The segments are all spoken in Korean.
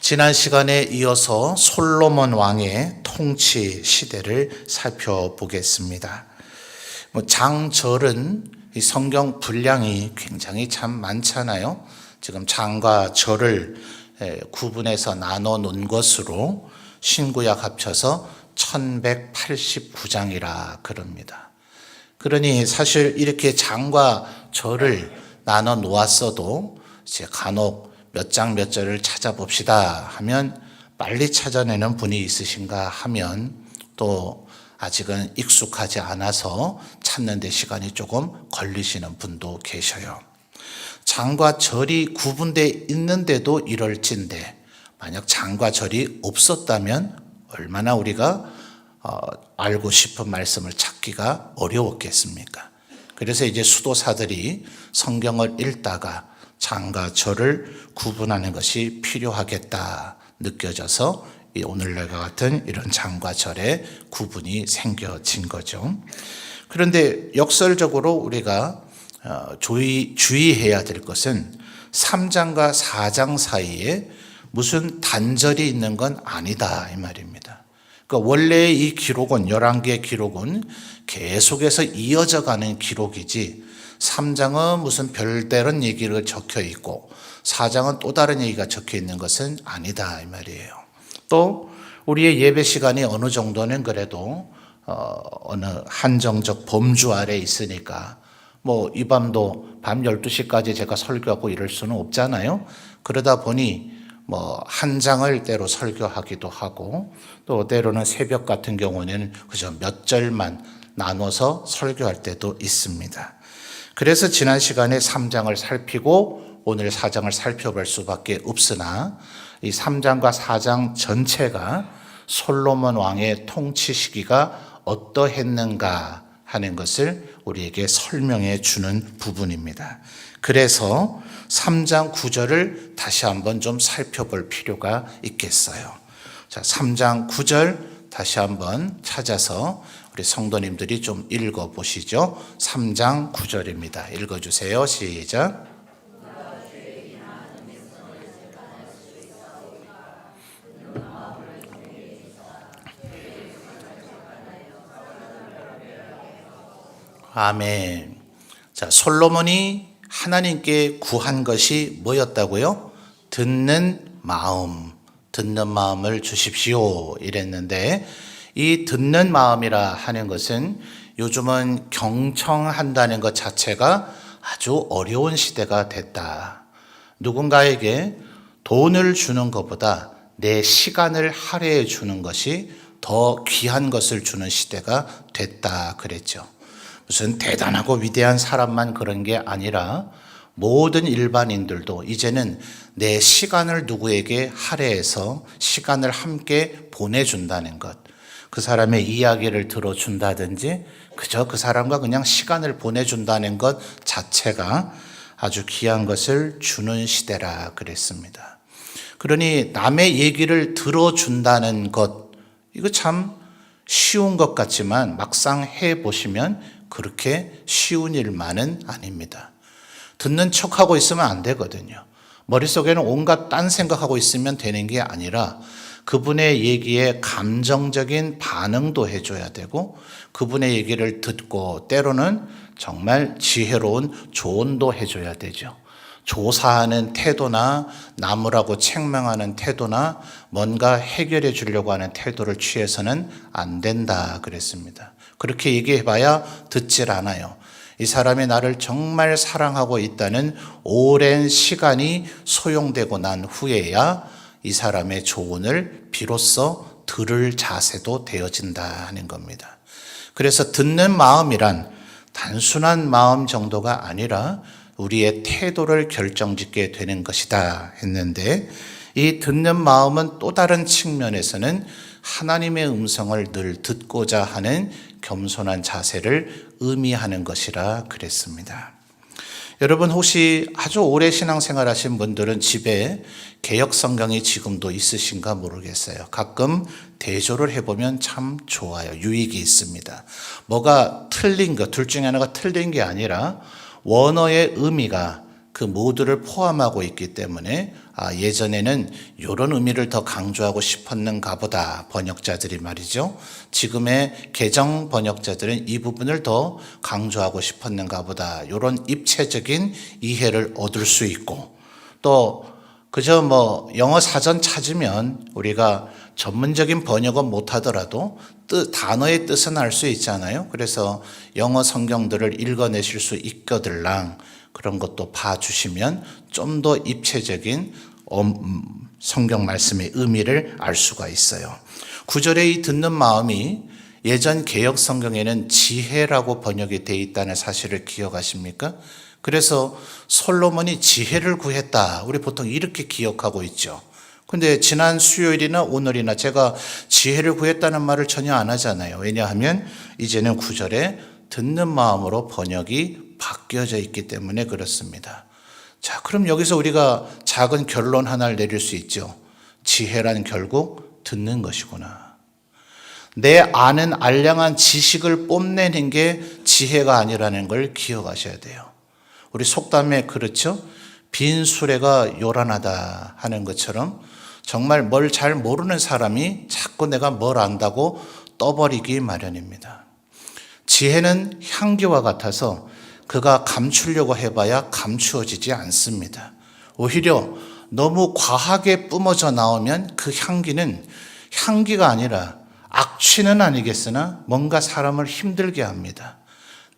지난 시간에 이어서 솔로몬 왕의 통치 시대를 살펴보겠습니다. 장절은 이 성경 분량이 굉장히 참 많잖아요. 지금 장과 절을 구분해서 나눠 놓은 것으로 신구약 합쳐서 1189장이라 그럽니다. 그러니 사실 이렇게 장과 절을 나눠 놓았어도 이제 간혹 몇 장 몇 절을 찾아봅시다 하면 빨리 찾아내는 분이 있으신가 하면 또 아직은 익숙하지 않아서 찾는 데 시간이 조금 걸리시는 분도 계셔요. 장과 절이 구분되어 있는데도 이럴진데 만약 장과 절이 없었다면 얼마나 우리가 알고 싶은 말씀을 찾기가 어려웠겠습니까? 그래서 이제 수도사들이 성경을 읽다가 장과 절을 구분하는 것이 필요하겠다 느껴져서 오늘날과 같은 이런 장과 절의 구분이 생겨진 거죠. 그런데 역설적으로 우리가 주의해야 될 것은 3장과 4장 사이에 무슨 단절이 있는 건 아니다 이 말입니다. 그러니까 원래 이 기록은 11개의 기록은 계속해서 이어져 가는 기록이지 3장은 무슨 별다른 얘기가 적혀 있고 4장은 또 다른 얘기가 적혀 있는 것은 아니다 이 말이에요. 또 우리의 예배 시간이 어느 정도는 그래도 어느 한정적 범주 아래 있으니까 이 밤도 밤 12시까지 제가 설교하고 이럴 수는 없잖아요. 그러다 보니 한 장을 때로 설교하기도 하고 또 때로는 새벽 같은 경우는 그저 몇 절만 나눠서 설교할 때도 있습니다. 그래서 지난 시간에 3장을 살피고 오늘 4장을 살펴볼 수밖에 없으나 이 3장과 4장 전체가 솔로몬 왕의 통치 시기가 어떠했는가 하는 것을 우리에게 설명해 주는 부분입니다. 그래서 3장 9절을 다시 한번 좀 살펴볼 필요가 있겠어요. 자, 3장 9절 다시 한번 찾아서 우리 성도님들이 좀 읽어보시죠. 3장 9절입니다. 읽어주세요. 시작. 아멘. 자, 솔로몬이 하나님께 구한 것이 뭐였다고요? 듣는 마음을 주십시오 이랬는데 이 듣는 마음이라 하는 것은 요즘은 경청한다는 것 자체가 아주 어려운 시대가 됐다. 누군가에게 돈을 주는 것보다 내 시간을 할애해 주는 것이 더 귀한 것을 주는 시대가 됐다 그랬죠. 무슨 대단하고 위대한 사람만 그런 게 아니라 모든 일반인들도 이제는 내 시간을 누구에게 할애해서 시간을 함께 보내준다는 것, 그 사람의 이야기를 들어준다든지 그저 그 사람과 그냥 시간을 보내준다는 것 자체가 아주 귀한 것을 주는 시대라 그랬습니다. 그러니 남의 얘기를 들어준다는 것, 이거 참 쉬운 것 같지만 막상 해보시면 그렇게 쉬운 일만은 아닙니다. 듣는 척하고 있으면 안 되거든요. 머릿속에는 온갖 딴 생각하고 있으면 되는 게 아니라 그분의 얘기에 감정적인 반응도 해줘야 되고 그분의 얘기를 듣고 때로는 정말 지혜로운 조언도 해줘야 되죠. 조사하는 태도나 나무라고 책망하는 태도나 뭔가 해결해 주려고 하는 태도를 취해서는 안 된다 그랬습니다. 그렇게 얘기해봐야 듣질 않아요. 이 사람이 나를 정말 사랑하고 있다는 오랜 시간이 소용되고 난 후에야 이 사람의 조언을 비로소 들을 자세도 되어진다 하는 겁니다. 그래서 듣는 마음이란 단순한 마음 정도가 아니라 우리의 태도를 결정짓게 되는 것이다 했는데 이 듣는 마음은 또 다른 측면에서는 하나님의 음성을 늘 듣고자 하는 겸손한 자세를 의미하는 것이라 그랬습니다. 여러분 혹시 아주 오래 신앙생활 하신 분들은 집에 개역 성경이 지금도 있으신가 모르겠어요. 가끔 대조를 해보면 참 좋아요. 유익이 있습니다. 뭐가 틀린 것, 둘 중에 하나가 틀린 게 아니라 원어의 의미가 그 모두를 포함하고 있기 때문에 예전에는 이런 의미를 더 강조하고 싶었는가 보다, 번역자들이 말이죠. 지금의 개정 번역자들은 이 부분을 더 강조하고 싶었는가 보다, 이런 입체적인 이해를 얻을 수 있고, 또 그저 영어 사전 찾으면 우리가 전문적인 번역은 못하더라도 단어의 뜻은 알 수 있잖아요. 그래서 영어 성경들을 읽어내실 수 있거들랑 그런 것도 봐주시면 좀 더 입체적인 성경 말씀의 의미를 알 수가 있어요. 9절에 이 듣는 마음이 예전 개역 성경에는 지혜라고 번역이 되어 있다는 사실을 기억하십니까? 그래서 솔로몬이 지혜를 구했다, 우리 보통 이렇게 기억하고 있죠. 근데 지난 수요일이나 오늘이나 제가 지혜를 구했다는 말을 전혀 안 하잖아요. 왜냐하면 이제는 9절에 듣는 마음으로 번역이 바뀌어져 있기 때문에 그렇습니다. 자, 그럼 여기서 우리가 작은 결론 하나를 내릴 수 있죠. 지혜란 결국 듣는 것이구나. 내 아는 알량한 지식을 뽐내는 게 지혜가 아니라는 걸 기억하셔야 돼요. 우리 속담에 그렇죠? 빈 수레가 요란하다 하는 것처럼 정말 뭘 잘 모르는 사람이 자꾸 내가 뭘 안다고 떠버리기 마련입니다. 지혜는 향기와 같아서 그가 감추려고 해봐야 감추어지지 않습니다. 오히려 너무 과하게 뿜어져 나오면 그 향기는 향기가 아니라 악취는 아니겠으나 뭔가 사람을 힘들게 합니다.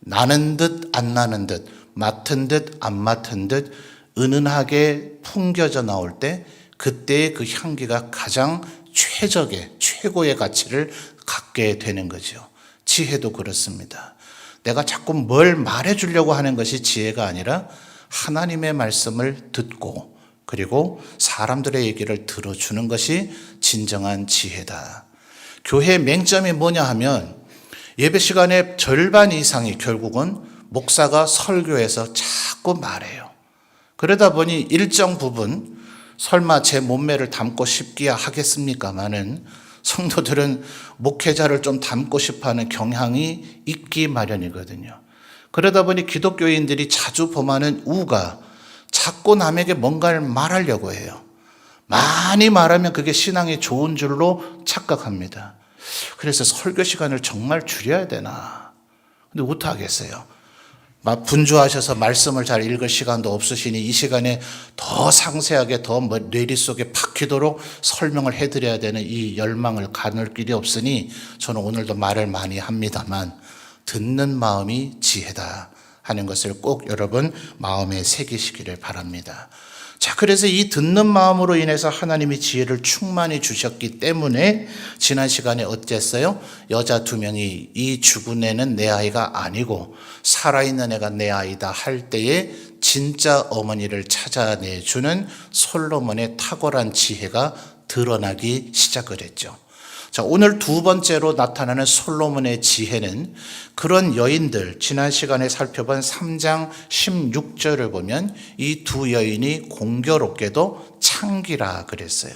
나는 듯 안 나는 듯, 맡은 듯 안 맡은 듯 은은하게 풍겨져 나올 때 그때의 그 향기가 가장 최고의 가치를 갖게 되는 거죠. 지혜도 그렇습니다. 내가 자꾸 뭘 말해주려고 하는 것이 지혜가 아니라 하나님의 말씀을 듣고 그리고 사람들의 얘기를 들어주는 것이 진정한 지혜다. 교회의 맹점이 뭐냐 하면 예배 시간의 절반 이상이 결국은 목사가 설교에서 자꾸 말해요. 그러다 보니 일정 부분 설마 제 몸매를 닮고 싶기야 하겠습니까마는 성도들은 목회자를 좀 닮고 싶어하는 경향이 있기 마련이거든요. 그러다 보니 기독교인들이 자주 범하는 우가 자꾸 남에게 뭔가를 말하려고 해요. 많이 말하면 그게 신앙이 좋은 줄로 착각합니다. 그래서 설교 시간을 정말 줄여야 되나? 근데 못하겠어요. 분주하셔서 말씀을 잘 읽을 시간도 없으시니 이 시간에 더 상세하게 더 뇌리 속에 박히도록 설명을 해드려야 되는 이 열망을 가눌 길이 없으니 저는 오늘도 말을 많이 합니다만 듣는 마음이 지혜다 하는 것을 꼭 여러분 마음에 새기시기를 바랍니다. 자, 그래서 이 듣는 마음으로 인해서 하나님이 지혜를 충만히 주셨기 때문에 지난 시간에 어땠어요? 여자 2명이 이 죽은 애는 내 아이가 아니고 살아있는 애가 내 아이다 할 때에 진짜 어머니를 찾아내주는 솔로몬의 탁월한 지혜가 드러나기 시작을 했죠. 자, 오늘 두 번째로 나타나는 솔로몬의 지혜는 그런 여인들, 지난 시간에 살펴본 3장 16절을 보면 이 두 여인이 공교롭게도 창기라 그랬어요.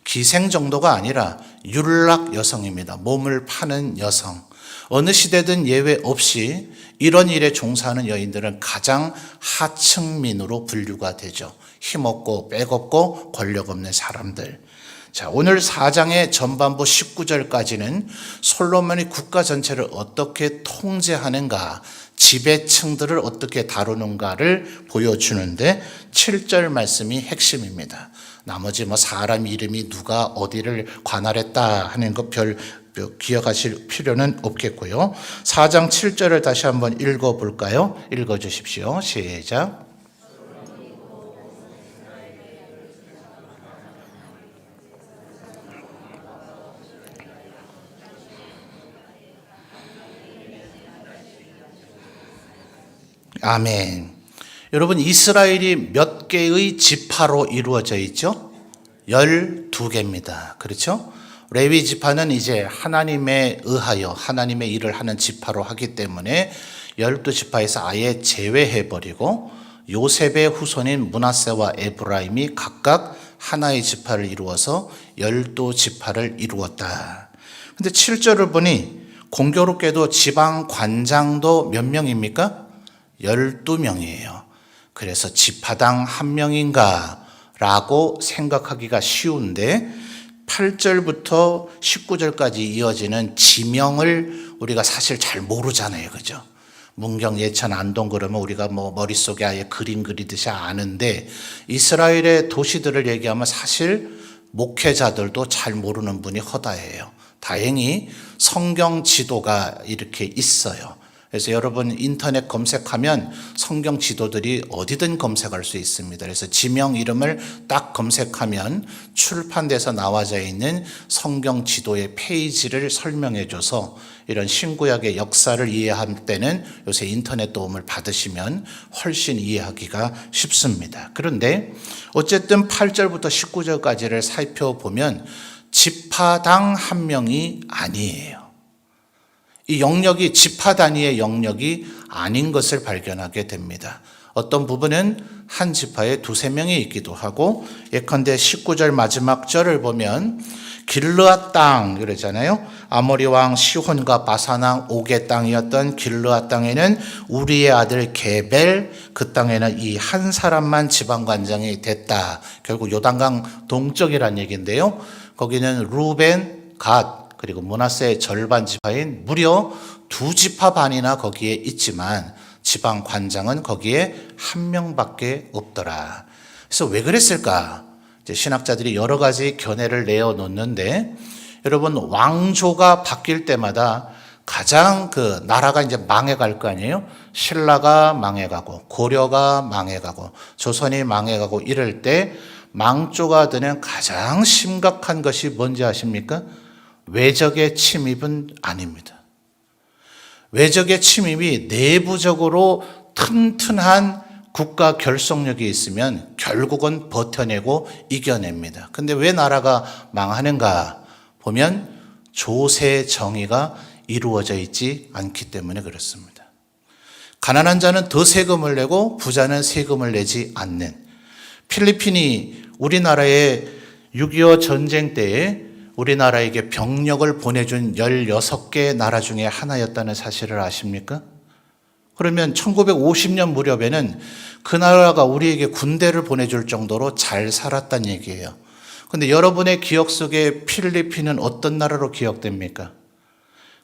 기생 정도가 아니라 율락 여성입니다. 몸을 파는 여성. 어느 시대든 예외 없이 이런 일에 종사하는 여인들은 가장 하층민으로 분류가 되죠. 힘없고 빼겁고 권력 없는 사람들. 자, 오늘 4장의 전반부 19절까지는 솔로몬이 국가 전체를 어떻게 통제하는가, 지배층들을 어떻게 다루는가를 보여주는데 7절 말씀이 핵심입니다. 나머지 사람 이름이 누가 어디를 관할했다 하는 거 별 기억하실 필요는 없겠고요. 4장 7절을 다시 한번 읽어볼까요? 읽어주십시오. 시작. 아멘. 여러분, 이스라엘이 몇 개의 지파로 이루어져 있죠? 12개입니다. 그렇죠? 레위 지파는 이제 하나님에 의하여 하나님의 일을 하는 지파로 하기 때문에 12지파에서 아예 제외해버리고 요셉의 후손인 므낫세와 에브라임이 각각 하나의 지파를 이루어서 12지파를 이루었다. 근데 7절을 보니 공교롭게도 지방 관장도 몇 명입니까? 12명이에요. 그래서 지파당 한 명인가 라고 생각하기가 쉬운데 8절부터 19절까지 이어지는 지명을 우리가 사실 잘 모르잖아요. 그죠? 문경, 예천, 안동 그러면 우리가 뭐 머릿속에 아예 그림 그리듯이 아는데 이스라엘의 도시들을 얘기하면 사실 목회자들도 잘 모르는 분이 허다해요. 다행히 성경 지도가 이렇게 있어요. 그래서 여러분 인터넷 검색하면 성경 지도들이 어디든 검색할 수 있습니다. 그래서 지명 이름을 딱 검색하면 출판돼서 나와져 있는 성경 지도의 페이지를 설명해 줘서 이런 신구약의 역사를 이해할 때는 요새 인터넷 도움을 받으시면 훨씬 이해하기가 쉽습니다. 그런데 어쨌든 8절부터 19절까지를 살펴보면 지파당 한 명이 아니에요. 이 영역이 지파 단위의 영역이 아닌 것을 발견하게 됩니다. 어떤 부분은 한 지파에 두세 명이 있기도 하고 예컨대 19절 마지막 절을 보면 길르앗 땅 그러잖아요. 아모리 왕 시혼과 바산 왕 옥의 땅이었던 길르앗 땅에는 우리의 아들 게벨, 그 땅에는 이 한 사람만 지방관장이 됐다. 결국 요단강 동쪽이란 얘기인데요. 거기는 루벤, 갓 그리고 므낫세의 절반 지파인 무려 두 지파 반이나 거기에 있지만 지방 관장은 거기에 한 명밖에 없더라. 그래서 왜 그랬을까? 이제 신학자들이 여러 가지 견해를 내어 놓는데 여러분 왕조가 바뀔 때마다 가장 그 나라가 이제 망해갈 거 아니에요? 신라가 망해가고 고려가 망해가고 조선이 망해가고 이럴 때 망조가 되는 가장 심각한 것이 뭔지 아십니까? 외적의 침입은 아닙니다. 외적의 침입이 내부적으로 튼튼한 국가 결속력이 있으면 결국은 버텨내고 이겨냅니다. 근데 왜 나라가 망하는가 보면 조세 정의가 이루어져 있지 않기 때문에 그렇습니다. 가난한 자는 더 세금을 내고 부자는 세금을 내지 않는, 필리핀이 우리나라의 6.25 전쟁 때에 우리나라에게 병력을 보내준 16개 나라 중에 하나였다는 사실을 아십니까? 그러면 1950년 무렵에는 그 나라가 우리에게 군대를 보내줄 정도로 잘 살았다는 얘기예요. 그런데 여러분의 기억 속에 필리핀은 어떤 나라로 기억됩니까?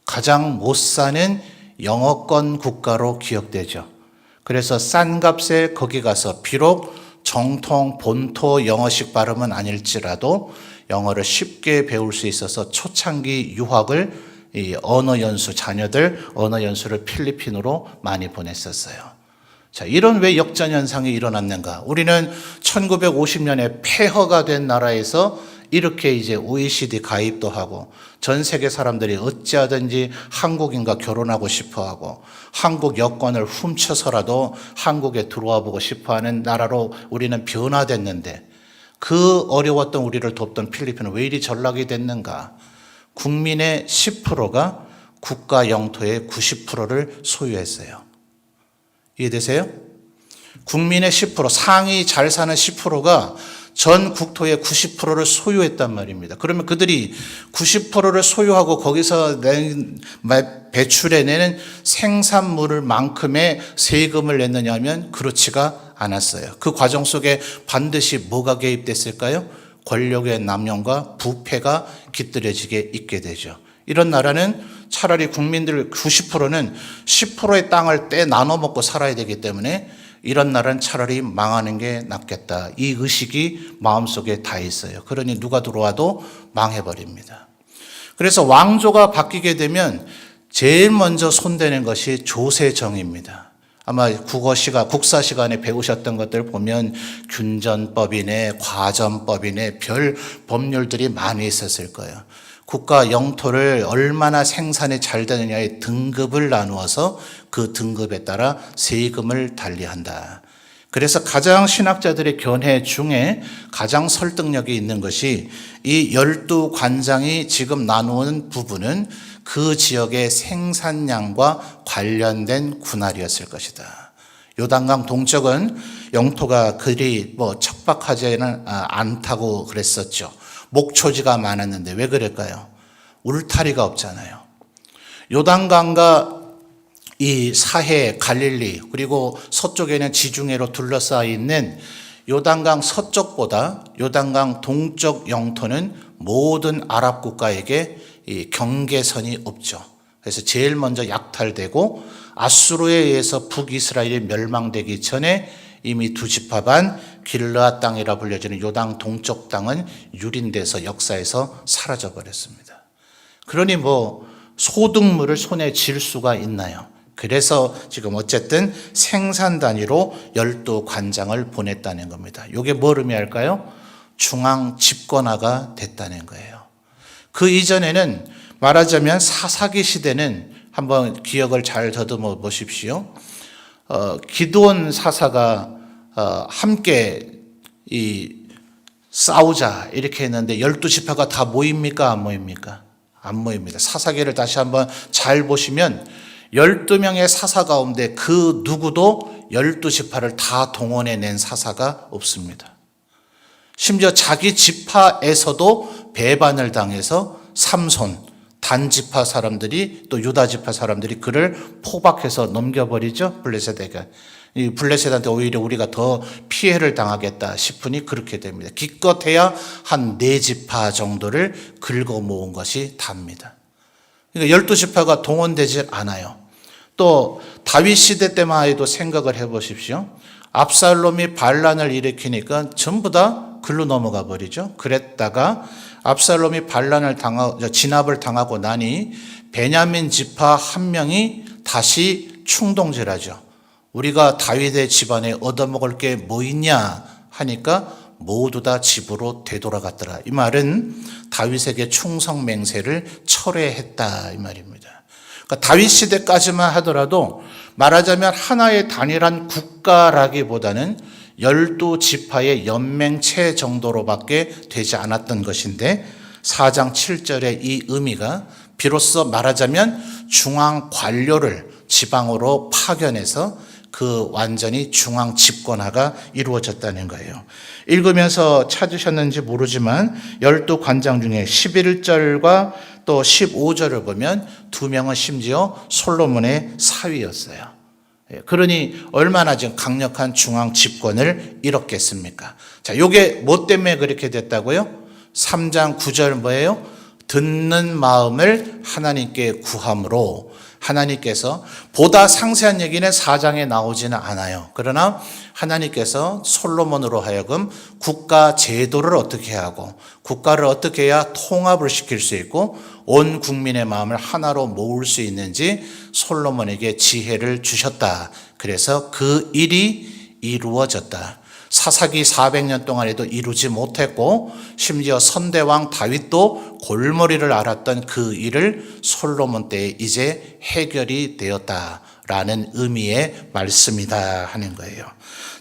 가장 못 사는 영어권 국가로 기억되죠. 그래서 싼 값에 거기 가서 비록 정통 본토 영어식 발음은 아닐지라도 영어를 쉽게 배울 수 있어서 초창기 유학을 이 언어 연수, 자녀들 언어 연수를 필리핀으로 많이 보냈었어요. 자, 이런 왜 역전 현상이 일어났는가? 우리는 1950년에 폐허가 된 나라에서 이렇게 이제 OECD 가입도 하고 전 세계 사람들이 어찌하든지 한국인과 결혼하고 싶어 하고 한국 여권을 훔쳐서라도 한국에 들어와 보고 싶어 하는 나라로 우리는 변화됐는데 그 어려웠던 우리를 돕던 필리핀은 왜 이리 전락이 됐는가? 국민의 10%가 국가 영토의 90%를 소유했어요. 이해되세요? 국민의 10%, 상위 잘 사는 10%가 전 국토의 90%를 소유했단 말입니다. 그러면 그들이 90%를 소유하고 거기서 배출해내는 생산물을 만큼의 세금을 냈느냐 하면 그렇지가 않았어요. 그 과정 속에 반드시 뭐가 개입됐을까요? 권력의 남용과 부패가 깃들여지게 있게 되죠. 이런 나라는 차라리 국민들 90%는 10%의 땅을 떼 나눠 먹고 살아야 되기 때문에 이런 나라는 차라리 망하는 게 낫겠다. 이 의식이 마음속에 다 있어요. 그러니 누가 들어와도 망해버립니다. 그래서 왕조가 바뀌게 되면 제일 먼저 손대는 것이 조세정입니다. 아마 국사 시간에 배우셨던 것들 보면 균전법이네, 과전법이네, 별 법률들이 많이 있었을 거예요. 국가 영토를 얼마나 생산이 잘 되느냐의 등급을 나누어서 그 등급에 따라 세금을 달리한다. 그래서 가장 신학자들의 견해 중에 가장 설득력이 있는 것이 이 12관장이 지금 나누는 부분은 그 지역의 생산량과 관련된 분할이었을 것이다. 요단강 동쪽은 영토가 그리 척박하지는 않다고 그랬었죠. 목초지가 많았는데 왜 그럴까요? 울타리가 없잖아요. 요단강과 이 사해 갈릴리 그리고 서쪽에는 지중해로 둘러싸여 있는 요단강 서쪽보다 요단강 동쪽 영토는 모든 아랍 국가에게 이 경계선이 없죠. 그래서 제일 먼저 약탈되고 아수르에 의해서 북이스라엘이 멸망되기 전에 이미 두 지파 반 길르앗 땅이라 불려지는 요단 동쪽 땅은 유린돼서 역사에서 사라져 버렸습니다. 그러니 소득물을 손에 쥘 수가 있나요? 그래서 지금 어쨌든 생산 단위로 12관장을 보냈다는 겁니다. 이게 뭘 의미할까요? 중앙 집권화가 됐다는 거예요. 그 이전에는 말하자면 사사기 시대는 한번 기억을 잘 더듬어 보십시오. 기드온 사사가 함께 싸우자 이렇게 했는데 12지파가 다 모입니까? 안 모입니까? 안 모입니다. 사사기를 다시 한번 잘 보시면 12명의 사사 가운데 그 누구도 12지파를 다 동원해 낸 사사가 없습니다. 심지어 자기 지파에서도 배반을 당해서 삼손, 단지파 사람들이 또 유다지파 사람들이 그를 포박해서 넘겨버리죠. 블레셋에게. 이 블레셋한테 오히려 우리가 더 피해를 당하겠다 싶으니 그렇게 됩니다. 기껏해야 한 4지파 정도를 긁어 모은 것이 답니다. 그러니까 12지파가 동원되질 않아요. 또 다윗 시대 때만 해도 생각을 해보십시오. 압살롬이 반란을 일으키니까 전부 다 글로 넘어가 버리죠. 그랬다가 압살롬이 진압을 당하고 나니 베냐민 지파 한 명이 다시 충동질하죠. 우리가 다윗의 집안에 얻어먹을 게 뭐 있냐 하니까 모두 다 집으로 되돌아갔더라. 이 말은 다윗에게 충성 맹세를 철회했다 이 말입니다. 그러니까 다윗 시대까지만 하더라도 말하자면 하나의 단일한 국가라기보다는 12지파의 연맹체 정도로밖에 되지 않았던 것인데 4장 7절의 이 의미가 비로소 말하자면 중앙 관료를 지방으로 파견해서 그 완전히 중앙 집권화가 이루어졌다는 거예요. 읽으면서 찾으셨는지 모르지만 12관장 중에 11절과 또 15절을 보면 2명은 심지어 솔로몬의 사위였어요. 그러니 얼마나 지금 강력한 중앙 집권을 이뤘겠습니까? 자, 요게 뭐 때문에 그렇게 됐다고요? 3장 9절 뭐예요? 듣는 마음을 하나님께 구함으로 하나님께서 보다 상세한 얘기는 4장에 나오지는 않아요. 그러나 하나님께서 솔로몬으로 하여금 국가 제도를 어떻게 하고 국가를 어떻게 해야 통합을 시킬 수 있고 온 국민의 마음을 하나로 모을 수 있는지 솔로몬에게 지혜를 주셨다. 그래서 그 일이 이루어졌다. 사사기 400년 동안에도 이루지 못했고 심지어 선대왕 다윗도 골머리를 앓았던 그 일을 솔로몬 때에 이제 해결이 되었다라는 의미의 말씀이다 하는 거예요.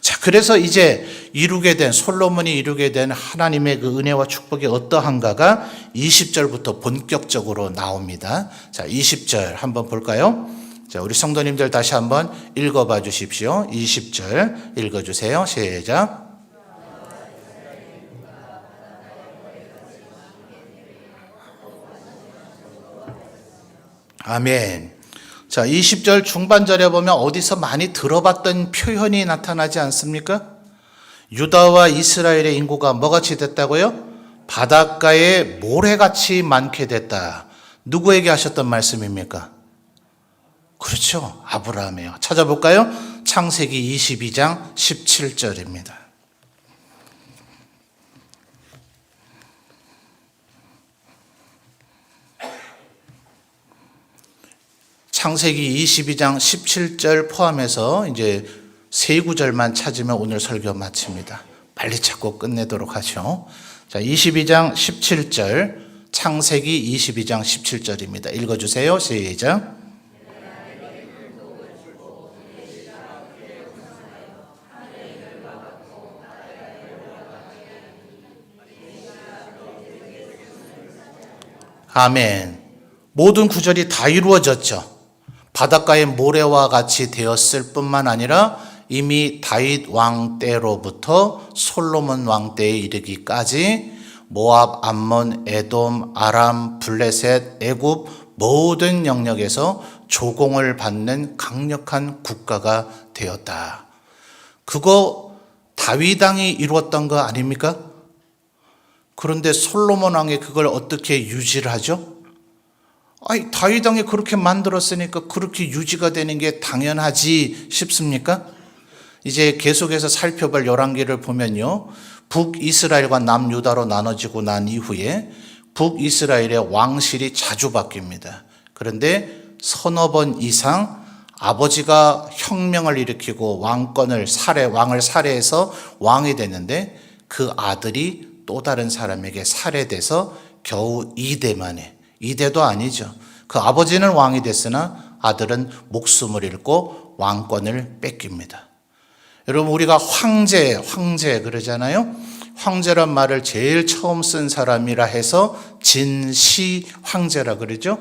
자, 그래서 이제 솔로몬이 이루게 된 하나님의 그 은혜와 축복이 어떠한가가 20절부터 본격적으로 나옵니다. 자, 20절 한번 볼까요? 자, 우리 성도님들 다시 한번 읽어봐 주십시오. 20절 읽어주세요. 시작. 아멘. 자, 20절 중반절에 보면 어디서 많이 들어봤던 표현이 나타나지 않습니까? 유다와 이스라엘의 인구가 뭐같이 됐다고요? 바닷가에 모래같이 많게 됐다. 누구에게 하셨던 말씀입니까? 그렇죠. 아브라함이에요. 찾아볼까요? 창세기 22장 17절입니다. 창세기 22장 17절 포함해서 이제 세 구절만 찾으면 오늘 설교 마칩니다. 빨리 찾고 끝내도록 하죠. 자, 22장 17절, 창세기 22장 17절입니다. 읽어주세요. 시작. 아멘. 모든 구절이 다 이루어졌죠. 바닷가의 모래와 같이 되었을 뿐만 아니라 이미 다윗 왕 때로부터 솔로몬 왕 때에 이르기까지 모압, 암몬, 에돔, 아람, 블레셋, 애굽 모든 영역에서 조공을 받는 강력한 국가가 되었다. 그거 다윗 왕이 이루었던 거 아닙니까? 그런데 솔로몬 왕이 그걸 어떻게 유지를 하죠? 아니, 다윗 왕이 그렇게 만들었으니까 그렇게 유지가 되는 게 당연하지 싶습니까? 이제 계속해서 살펴볼 열왕기를 보면요, 북이스라엘과 남유다로 나눠지고 난 이후에 북이스라엘의 왕실이 자주 바뀝니다. 그런데 서너 번 이상 아버지가 혁명을 일으키고 왕을 살해해서 왕이 됐는데 그 아들이 또 다른 사람에게 살해돼서 겨우 2대 만에, 2대도 아니죠. 그 아버지는 왕이 됐으나 아들은 목숨을 잃고 왕권을 뺏깁니다. 여러분, 우리가 황제 그러잖아요. 황제란 말을 제일 처음 쓴 사람이라 해서 진시 황제라 그러죠.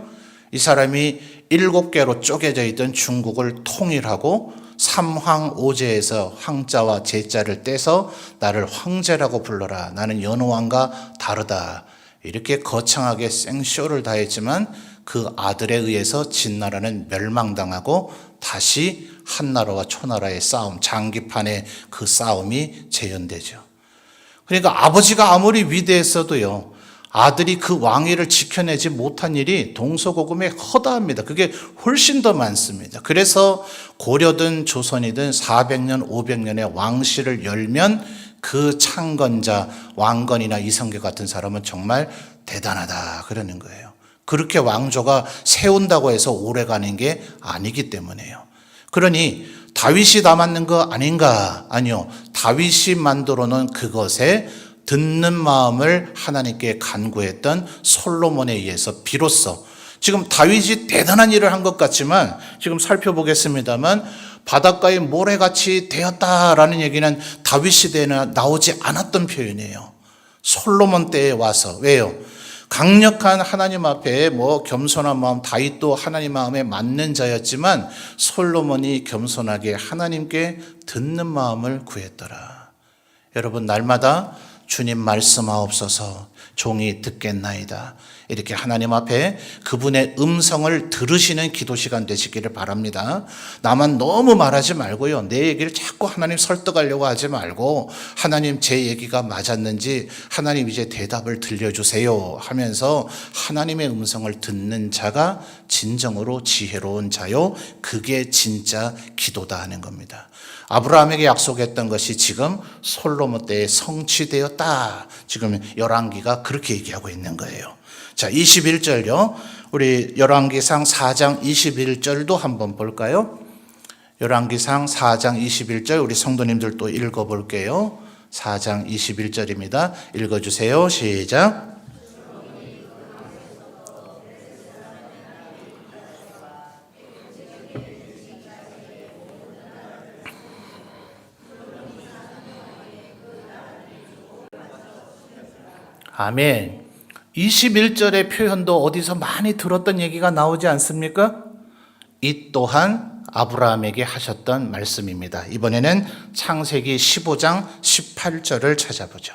이 사람이 7개로 쪼개져 있던 중국을 통일하고 삼황오제에서 황자와 제자를 떼서 나를 황제라고 불러라, 나는 연호왕과 다르다, 이렇게 거창하게 생쇼를 다했지만 그 아들에 의해서 진나라는 멸망당하고 다시 한나라와 초나라의 싸움, 장기판의 그 싸움이 재현되죠. 그러니까 아버지가 아무리 위대했어도요, 아들이 그 왕위를 지켜내지 못한 일이 동서고금에 허다합니다. 그게 훨씬 더 많습니다. 그래서 고려든 조선이든 400년, 500년의 왕실을 열면 그 창건자, 왕건이나 이성계 같은 사람은 정말 대단하다 그러는 거예요. 그렇게 왕조가 세운다고 해서 오래가는 게 아니기 때문에요. 그러니 다윗이 다 맞는 거 아닌가? 아니요. 다윗이 만들어 놓은 그것에 듣는 마음을 하나님께 간구했던 솔로몬에 의해서 비로소 지금 다윗이 대단한 일을 한 것 같지만 지금 살펴보겠습니다만 바닷가의 모래같이 되었다라는 얘기는 다윗 시대에는 나오지 않았던 표현이에요. 솔로몬 때에 와서. 왜요? 강력한 하나님 앞에 겸손한 마음, 다윗도 하나님 마음에 맞는 자였지만 솔로몬이 겸손하게 하나님께 듣는 마음을 구했더라. 여러분, 날마다 주님 말씀하옵소서, 종이 듣겠나이다, 이렇게 하나님 앞에 그분의 음성을 들으시는 기도 시간 되시기를 바랍니다. 나만 너무 말하지 말고요, 내 얘기를 자꾸 하나님 설득하려고 하지 말고 하나님 제 얘기가 맞았는지 하나님 이제 대답을 들려주세요 하면서 하나님의 음성을 듣는 자가 진정으로 지혜로운 자요, 그게 진짜 기도다 하는 겁니다. 아브라함에게 약속했던 것이 지금 솔로몬 때에 성취되었다. 지금 열왕기가 그렇게 얘기하고 있는 거예요. 자, 21절요. 우리 열왕기상 4장 21절도 한번 볼까요? 열왕기상 4장 21절 우리 성도님들도 읽어볼게요. 4장 21절입니다. 읽어주세요. 시작. 아멘. 21절의 표현도 어디서 많이 들었던 얘기가 나오지 않습니까? 이 또한 아브라함에게 하셨던 말씀입니다. 이번에는 창세기 15장 18절을 찾아보죠.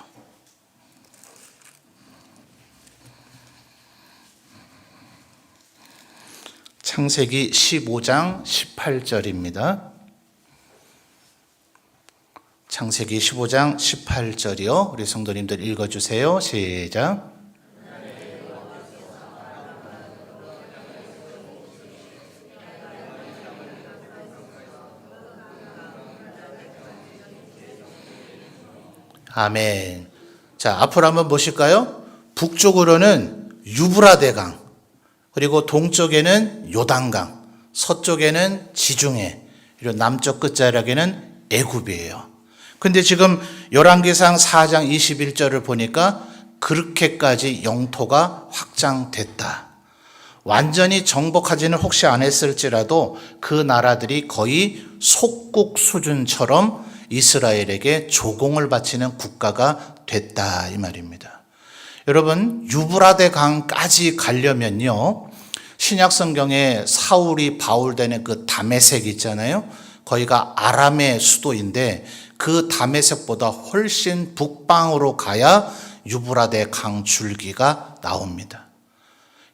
창세기 15장 18절입니다. 창세기 15장 18절이요. 우리 성도님들 읽어주세요. 시작. 아멘. 자, 앞으로 한번 보실까요? 북쪽으로는 유브라데강, 그리고 동쪽에는 요단강, 서쪽에는 지중해, 그리고 남쪽 끝자락에는 애굽이에요. 근데 지금 열왕기상 4장 21절을 보니까 그렇게까지 영토가 확장됐다. 완전히 정복하지는 혹시 안 했을지라도 그 나라들이 거의 속국 수준처럼 이스라엘에게 조공을 바치는 국가가 됐다, 이 말입니다. 여러분, 유브라데 강까지 가려면요, 신약 성경에 사울이 바울되는 그 다메섹 있잖아요. 거기가 아람의 수도인데 그 다메섹보다 훨씬 북방으로 가야 유브라데 강 줄기가 나옵니다.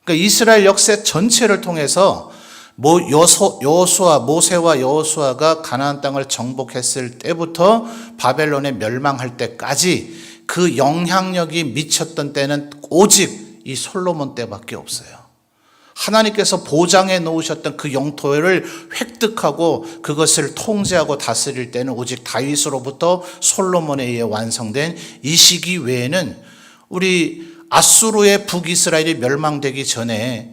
그러니까 이스라엘 역사 전체를 통해서 모세와 여호수아가 가나안 땅을 정복했을 때부터 바벨론에 멸망할 때까지 그 영향력이 미쳤던 때는 오직 이 솔로몬 때밖에 없어요. 하나님께서 보장해 놓으셨던 그 영토를 획득하고 그것을 통제하고 다스릴 때는 오직 다윗으로부터 솔로몬에 의해 완성된 이 시기 외에는 우리 아수르의 북이스라엘이 멸망되기 전에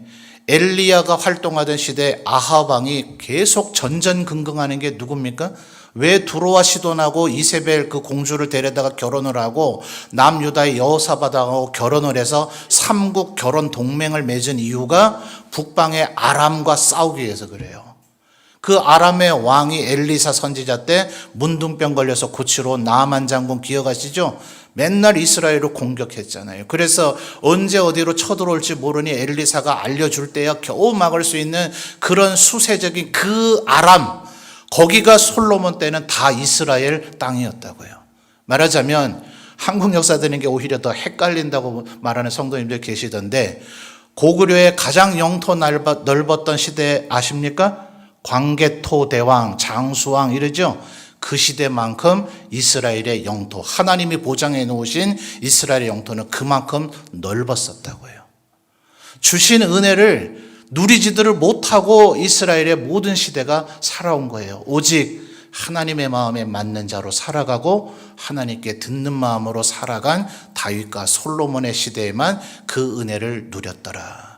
엘리야가 활동하던 시대 아합 왕이 계속 전전긍긍하는 게 누굽니까? 왜 두로와 시돈하고 이세벨 그 공주를 데려다가 결혼을 하고 남유다의 여호사밧하고 결혼을 해서 삼국 결혼 동맹을 맺은 이유가 북방의 아람과 싸우기 위해서 그래요. 그 아람의 왕이 엘리사 선지자 때 문둥병 걸려서 고치러 온 나아만 장군 기억하시죠? 맨날 이스라엘을 공격했잖아요. 그래서 언제 어디로 쳐들어올지 모르니 엘리사가 알려줄 때야 겨우 막을 수 있는 그런 수세적인 그 아람, 거기가 솔로몬 때는 다 이스라엘 땅이었다고요. 말하자면 한국 역사 드는 게 오히려 더 헷갈린다고 말하는 성도님들 계시던데, 고구려의 가장 영토 넓었던 시대 아십니까? 광개토 대왕, 장수왕 이러죠. 그 시대만큼 이스라엘의 영토, 하나님이 보장해 놓으신 이스라엘의 영토는 그만큼 넓었었다고요. 주신 은혜를 누리지들을 못하고 이스라엘의 모든 시대가 살아온 거예요. 오직 하나님의 마음에 맞는 자로 살아가고 하나님께 듣는 마음으로 살아간 다윗과 솔로몬의 시대에만 그 은혜를 누렸더라.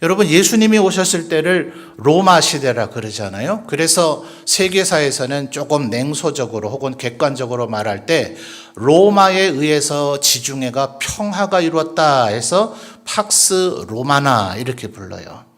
여러분, 예수님이 오셨을 때를 로마 시대라 그러잖아요. 그래서 세계사에서는 조금 냉소적으로 혹은 객관적으로 말할 때 로마에 의해서 지중해가 평화가 이루었다 해서 팍스 로마나 이렇게 불러요.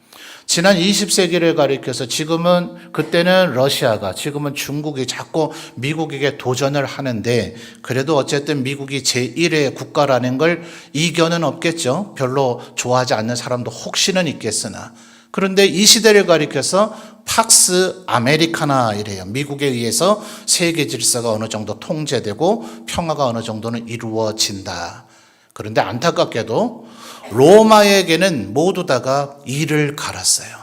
지난 20세기를 가리켜서 지금은, 그때는 러시아가, 지금은 중국이 자꾸 미국에게 도전을 하는데, 그래도 어쨌든 미국이 제1의 국가라는 걸 이견은 없겠죠. 별로 좋아하지 않는 사람도 혹시는 있겠으나. 그런데 이 시대를 가리켜서 팍스 아메리카나 이래요. 미국에 의해서 세계 질서가 어느 정도 통제되고 평화가 어느 정도는 이루어진다. 그런데 안타깝게도 로마에게는 모두 다가 이를 갈았어요.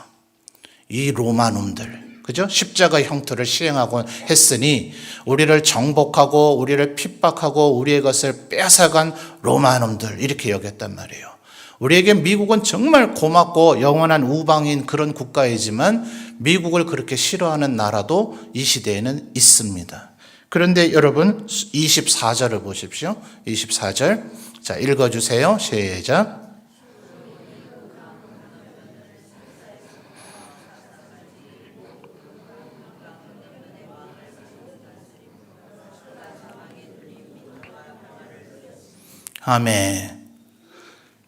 이 로마 놈들, 그죠? 십자가 형태를 시행하고 했으니 우리를 정복하고 우리를 핍박하고 우리의 것을 뺏어간 로마 놈들 이렇게 여겼단 말이에요. 우리에게 미국은 정말 고맙고 영원한 우방인 그런 국가이지만 미국을 그렇게 싫어하는 나라도 이 시대에는 있습니다. 그런데 여러분 24절을 보십시오. 24절. 자, 읽어주세요. 시작. 아멘.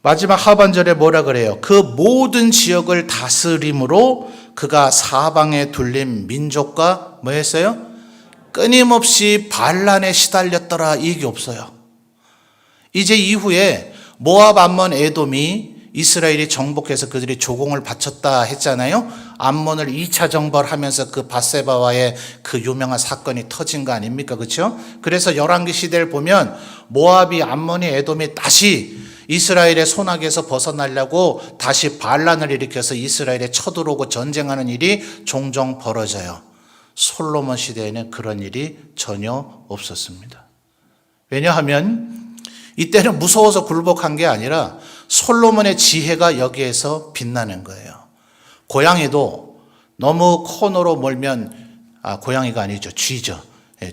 마지막 하반절에 뭐라 그래요? 그 모든 지역을 다스림으로 그가 사방에 둘린 민족과 뭐 했어요? 끊임없이 반란에 시달렸더라. 이 얘기 없어요. 이제 이후에 모압, 암몬, 에돔이 이스라엘이 정복해서 그들이 조공을 바쳤다 했잖아요. 암몬을 2차 정벌하면서 그 밧세바와의 그 유명한 사건이 터진 거 아닙니까? 그렇죠? 그래서 열왕기 시대를 보면 모압이, 암몬이, 에돔이 다시 이스라엘의 손아귀에서 벗어나려고 다시 반란을 일으켜서 이스라엘에 쳐들어오고 전쟁하는 일이 종종 벌어져요. 솔로몬 시대에는 그런 일이 전혀 없었습니다. 왜냐하면 이때는 무서워서 굴복한 게 아니라 솔로몬의 지혜가 여기에서 빛나는 거예요. 고양이도 너무 코너로 몰면, 고양이가 아니죠, 쥐죠.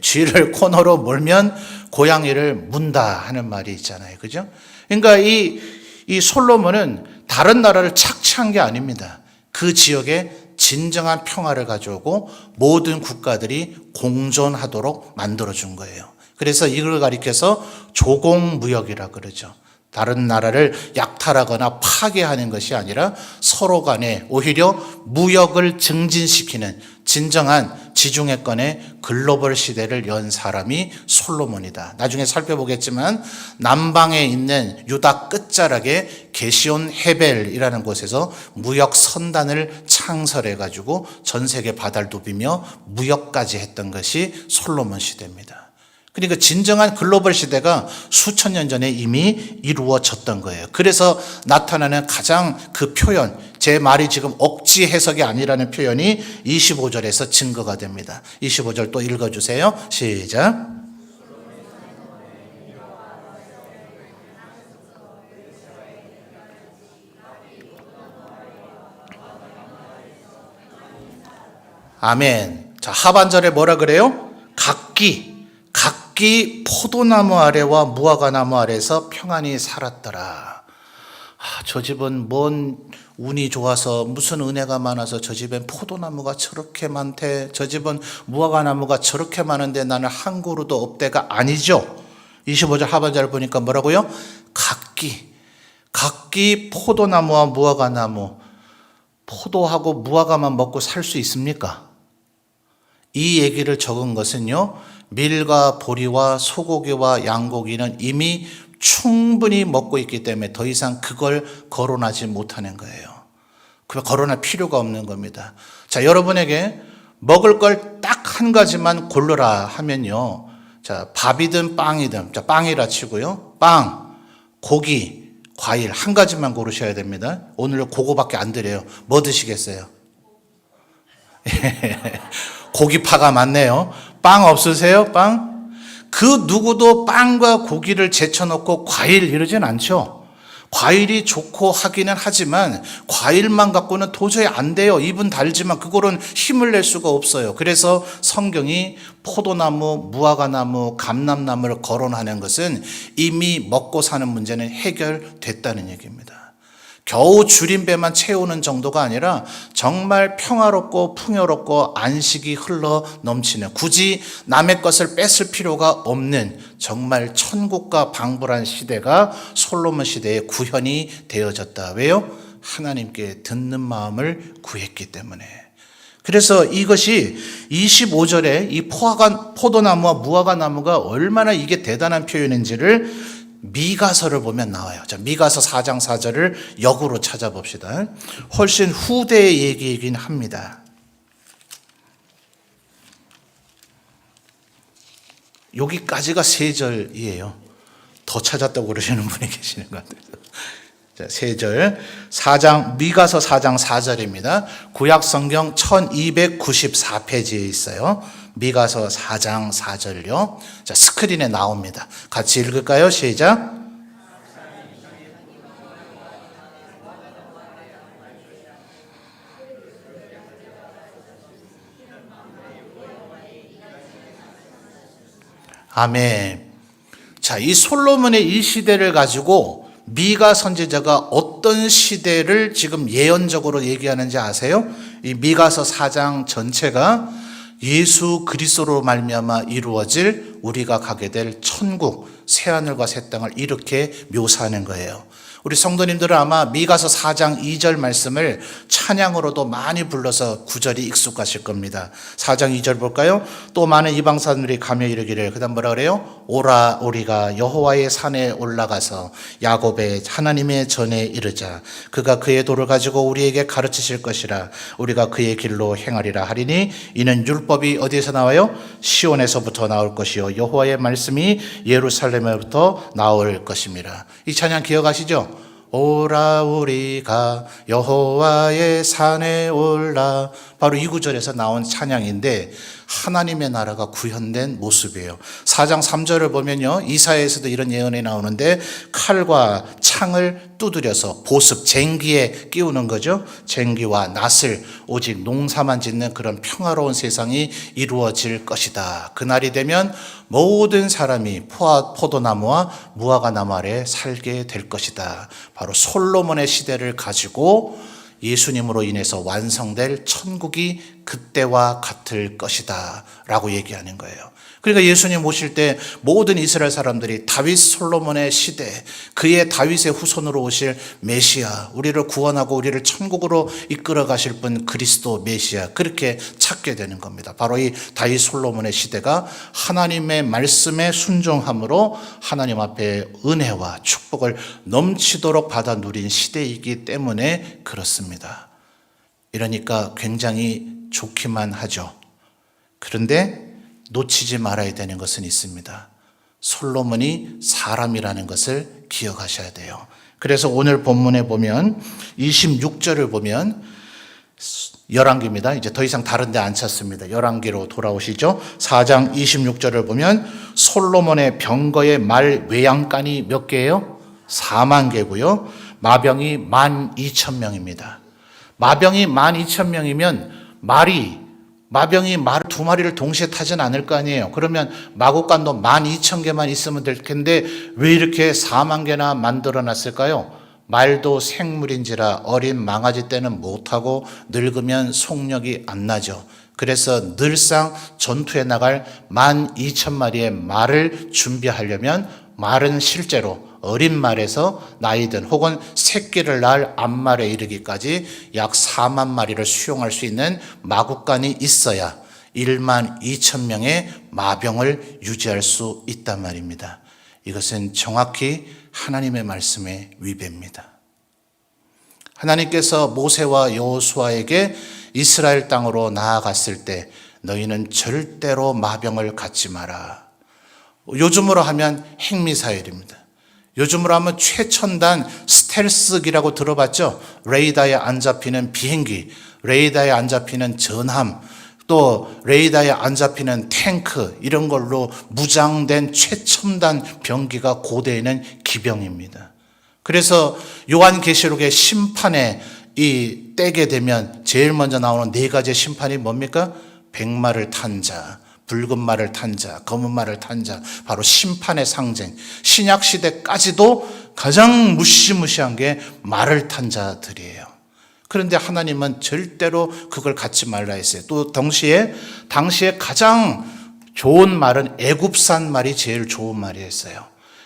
쥐를 코너로 몰면 고양이를 문다 하는 말이 있잖아요. 그죠? 그러니까 이 솔로몬은 다른 나라를 착취한 게 아닙니다. 그 지역에 진정한 평화를 가져오고 모든 국가들이 공존하도록 만들어준 거예요. 그래서 이걸 가리켜서 조공무역이라 그러죠. 다른 나라를 약탈하거나 파괴하는 것이 아니라 서로 간에 오히려 무역을 증진시키는 진정한 지중해권의 글로벌 시대를 연 사람이 솔로몬이다. 나중에 살펴보겠지만 남방에 있는 유다 끝자락에 게시온 헤벨이라는 곳에서 무역 선단을 창설해가지고 전 세계 바다를 누비며 무역까지 했던 것이 솔로몬 시대입니다. 그러니까 진정한 글로벌 시대가 수천 년 전에 이미 이루어졌던 거예요. 그래서 나타나는 가장 그 표현, 제 말이 지금 억지 억지 해석이 아니라는 표현이 25절에서 증거가 됩니다. 25절 또 읽어주세요. 시작. 아멘. 자, 하반절에 뭐라 그래요? 각기 포도나무 아래와 무화과나무 아래에서 평안히 살았더라. 저 집은 뭔 운이 좋아서 무슨 은혜가 많아서 저 집엔 포도나무가 저렇게 많대. 저 집은 무화과나무가 저렇게 많은데 나는 한 그루도 없대가 아니죠. 25절 하반절을 보니까 뭐라고요? 각기 포도나무와 무화과나무, 포도하고 무화과만 먹고 살 수 있습니까? 이 얘기를 적은 것은요, 밀과 보리와 소고기와 양고기는 이미 충분히 먹고 있기 때문에 더 이상 그걸 거론하지 못하는 거예요. 그럼 거론할 필요가 없는 겁니다. 자, 여러분에게 먹을 걸 딱 한 가지만 고르라 하면요, 자, 밥이든 빵이든, 자, 빵이라 치고요, 빵, 고기, 과일 한 가지만 고르셔야 됩니다. 오늘 그거밖에 안 드려요. 뭐 드시겠어요? 고기파가 많네요. 빵 없으세요? 빵? 그 누구도 빵과 고기를 제쳐놓고 과일 이러진 않죠. 과일이 좋고 하기는 하지만 과일만 갖고는 도저히 안 돼요. 입은 달지만 그거는 힘을 낼 수가 없어요. 그래서 성경이 포도나무, 무화과나무, 감람나무를 거론하는 것은 이미 먹고 사는 문제는 해결됐다는 얘기입니다. 겨우 줄인 배만 채우는 정도가 아니라 정말 평화롭고 풍요롭고 안식이 흘러 넘치는, 굳이 남의 것을 뺏을 필요가 없는 정말 천국과 방불한 시대가 솔로몬 시대의 구현이 되어졌다. 왜요? 하나님께 듣는 마음을 구했기 때문에. 그래서 이것이 25절에 이 포도나무와 무화과나무가 얼마나 이게 대단한 표현인지를 미가서를 보면 나와요. 자, 미가서 4장 4절을 역으로 찾아봅시다. 훨씬 후대의 얘기이긴 합니다. 여기까지가 3절이에요. 더 찾았다고 그러시는 분이 계시는 것 같아요. 자, 3절, 미가서 4장 4절입니다. 구약 성경 1294페이지에 있어요. 미가서 4장 4절요. 자, 스크린에 나옵니다. 같이 읽을까요? 시작. 아멘. 자, 이 솔로몬의 이 시대를 가지고 미가 선지자가 어떤 시대를 지금 예언적으로 얘기하는지 아세요? 이 미가서 4장 전체가 예수 그리스도로 말미암아 이루어질 우리가 가게 될 천국, 새하늘과 새 땅을 이렇게 묘사하는 거예요. 우리 성도님들은 아마 미가서 4장 2절 말씀을 찬양으로도 많이 불러서 구절이 익숙하실 겁니다. 4장 2절 볼까요? 또 많은 이방 사람들이 가며 이르기를, 그 다음 뭐라 그래요? 오라 우리가 여호와의 산에 올라가서 야곱의 하나님의 전에 이르자. 그가 그의 도를 가지고 우리에게 가르치실 것이라. 우리가 그의 길로 행하리라 하리니 이는 율법이 어디에서 나와요? 시온에서부터 나올 것이요 여호와의 말씀이 예루살렘에부터 나올 것입니다. 이 찬양 기억하시죠? 오라 우리가 여호와의 산에 올라. 바로 이 구절에서 나온 찬양인데 하나님의 나라가 구현된 모습이에요. 4장 3절을 보면요, 이사야에서도 이런 예언이 나오는데 칼과 창을 두드려서 보습, 쟁기에 끼우는 거죠. 쟁기와 낫을, 오직 농사만 짓는 그런 평화로운 세상이 이루어질 것이다. 그날이 되면 모든 사람이 포도나무와 무화과나무 아래 살게 될 것이다. 바로 솔로몬의 시대를 가지고 예수님으로 인해서 완성될 천국이 그때와 같을 것이다 라고 얘기하는 거예요. 그러니까 예수님 오실 때 모든 이스라엘 사람들이 다윗 솔로몬의 시대, 그의 다윗의 후손으로 오실 메시아, 우리를 구원하고 우리를 천국으로 이끌어 가실 분 그리스도 메시아, 그렇게 찾게 되는 겁니다. 바로 이 다윗 솔로몬의 시대가 하나님의 말씀에 순종함으로 하나님 앞에 은혜와 축복을 넘치도록 받아 누린 시대이기 때문에 그렇습니다. 이러니까 굉장히 좋기만 하죠. 그런데 놓치지 말아야 되는 것은 있습니다. 솔로몬이 사람이라는 것을 기억하셔야 돼요. 그래서 오늘 본문에 보면 26절을 보면 열왕기입니다. 이제 더 이상 다른 데 안 찾습니다. 열왕기로 돌아오시죠. 4장 26절을 보면 솔로몬의 병거의 말 외양간이 몇 개예요? 4만 개고요. 마병이 12,000명입니다. 마병이 12,000명이면 마병이 말 2마리를 동시에 타진 않을 거 아니에요. 그러면 마구간도 12,000개만 있으면 될 텐데 왜 이렇게 4만 개나 만들어 놨을까요? 말도 생물인지라 어린 망아지 때는 못하고 늙으면 속력이 안 나죠. 그래서 늘상 전투에 나갈 12,000마리의 말을 준비하려면 말은 실제로 어린 말에서 나이든 혹은 새끼를 낳을 암말에 이르기까지 약 4만 마리를 수용할 수 있는 마구간이 있어야 12,000명의 마병을 유지할 수 있단 말입니다. 이것은 정확히 하나님의 말씀의 위배입니다. 하나님께서 모세와 여호수아에게 이스라엘 땅으로 나아갔을 때 너희는 절대로 마병을 갖지 마라. 요즘으로 하면 핵미사일입니다. 요즘으로 하면 최첨단 스텔스기라고 들어봤죠? 레이더에 안 잡히는 비행기, 레이더에 안 잡히는 전함, 또 레이더에 안 잡히는 탱크, 이런 걸로 무장된 최첨단 병기가 고대에는 기병입니다. 그래서 요한계시록의 심판에 이 떼게 되면 제일 먼저 나오는 4가지의 심판이 뭡니까? 백마를 탄 자, 붉은 말을 탄 자, 검은 말을 탄 자, 바로 심판의 상징. 신약 시대까지도 가장 무시무시한 게 말을 탄 자들이에요. 그런데 하나님은 절대로 그걸 갖지 말라 했어요. 또 당시에 가장 좋은 말은 애굽산 말이 제일 좋은 말이었어요.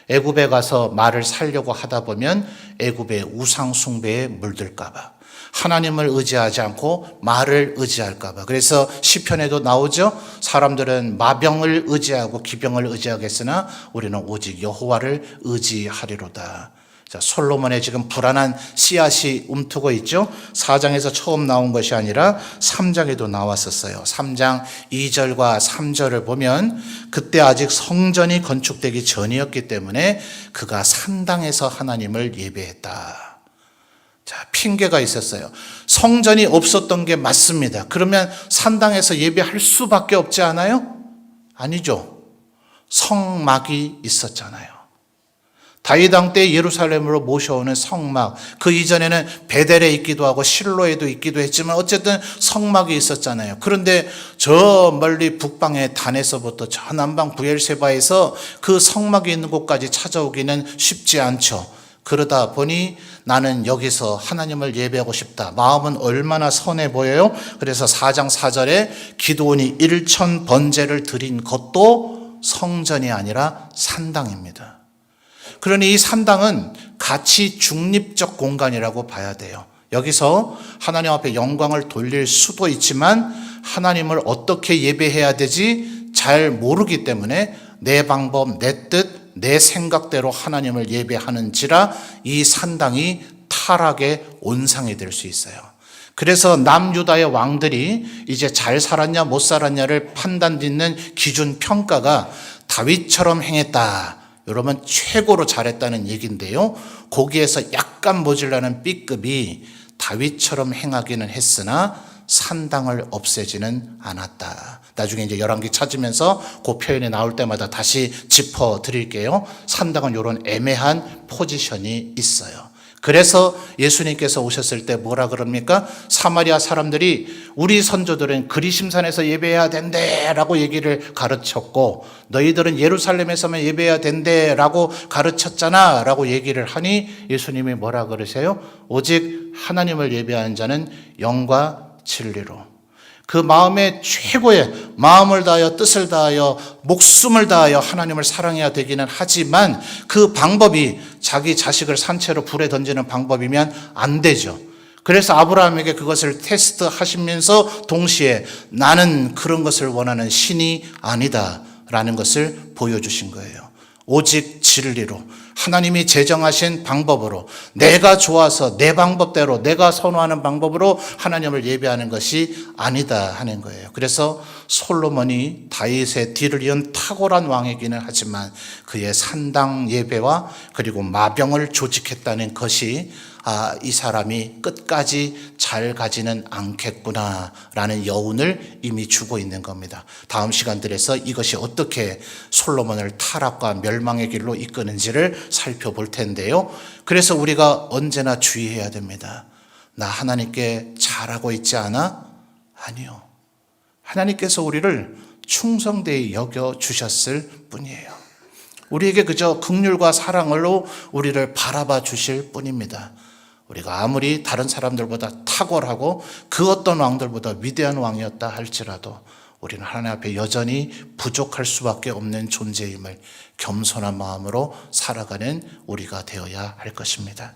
애굽에 가서 말을 살려고 하다 보면 애굽의 우상 숭배에 물들까 봐, 하나님을 의지하지 않고 말을 의지할까 봐. 그래서 시편에도 나오죠. 사람들은 마병을 의지하고 기병을 의지하겠으나 우리는 오직 여호와를 의지하리로다. 자, 솔로몬의 지금 불안한 씨앗이 움트고 있죠. 4장에서 처음 나온 것이 아니라 3장에도 나왔었어요. 3장 2절과 3절을 보면 그때 아직 성전이 건축되기 전이었기 때문에 그가 산당에서 하나님을 예배했다. 자, 핑계가 있었어요. 성전이 없었던 게 맞습니다. 그러면 산당에서 예배할 수밖에 없지 않아요? 아니죠. 성막이 있었잖아요. 다윗 왕 때 예루살렘으로 모셔오는 성막, 그 이전에는 베델에 있기도 하고 실로에도 있기도 했지만 어쨌든 성막이 있었잖아요. 그런데 저 멀리 북방의 단에서부터 저 남방 부엘세바에서 그 성막이 있는 곳까지 찾아오기는 쉽지 않죠. 그러다 보니 나는 여기서 하나님을 예배하고 싶다. 마음은 얼마나 선해 보여요. 그래서 4장 4절에 기드온이 1,000번제를 드린 것도 성전이 아니라 산당입니다. 그러니 이 산당은 가치 중립적 공간이라고 봐야 돼요. 여기서 하나님 앞에 영광을 돌릴 수도 있지만 하나님을 어떻게 예배해야 되지 잘 모르기 때문에 내 방법, 내 뜻, 내 생각대로 하나님을 예배하는지라 이 산당이 타락의 온상이 될 수 있어요. 그래서 남유다의 왕들이 이제 잘 살았냐 못 살았냐를 판단짓는 기준 평가가 다윗처럼 행했다, 여러분 최고로 잘했다는 얘기인데요. 거기에서 약간 모질라는 B급이 다윗처럼 행하기는 했으나 산당을 없애지는 않았다. 나중에 이제 열왕기 찾으면서 그 표현이 나올 때마다 다시 짚어 드릴게요. 산당은 이런 애매한 포지션이 있어요. 그래서 예수님께서 오셨을 때 뭐라 그럽니까? 사마리아 사람들이 우리 선조들은 그리심산에서 예배해야 된대라고 얘기를 가르쳤고 너희들은 예루살렘에서만 예배해야 된대라고 가르쳤잖아 라고 얘기를 하니 예수님이 뭐라 그러세요? 오직 하나님을 예배하는 자는 영과 진리로 그 마음의 최고의 마음을 다하여 뜻을 다하여 목숨을 다하여 하나님을 사랑해야 되기는 하지만 그 방법이 자기 자식을 산채로 불에 던지는 방법이면 안 되죠. 그래서 아브라함에게 그것을 테스트하시면서 동시에 나는 그런 것을 원하는 신이 아니다라는 것을 보여주신 거예요. 오직 진리로 하나님이 제정하신 방법으로 내가 좋아서 내 방법대로 내가 선호하는 방법으로 하나님을 예배하는 것이 아니다 하는 거예요. 그래서 솔로몬이 다윗의 뒤를 이은 탁월한 왕이기는 하지만 그의 산당 예배와 그리고 마병을 조직했다는 것이 이 사람이 끝까지 잘 가지는 않겠구나라는 여운을 이미 주고 있는 겁니다. 다음 시간들에서 이것이 어떻게 솔로몬을 타락과 멸망의 길로 이끄는지를 살펴볼 텐데요. 그래서 우리가 언제나 주의해야 됩니다. 나 하나님께 잘하고 있지 않아? 아니요. 하나님께서 우리를 충성되이 여겨주셨을 뿐이에요. 우리에게 그저 긍휼과 사랑으로 우리를 바라봐 주실 뿐입니다. 우리가 아무리 다른 사람들보다 탁월하고 그 어떤 왕들보다 위대한 왕이었다 할지라도 우리는 하나님 앞에 여전히 부족할 수밖에 없는 존재임을 겸손한 마음으로 살아가는 우리가 되어야 할 것입니다.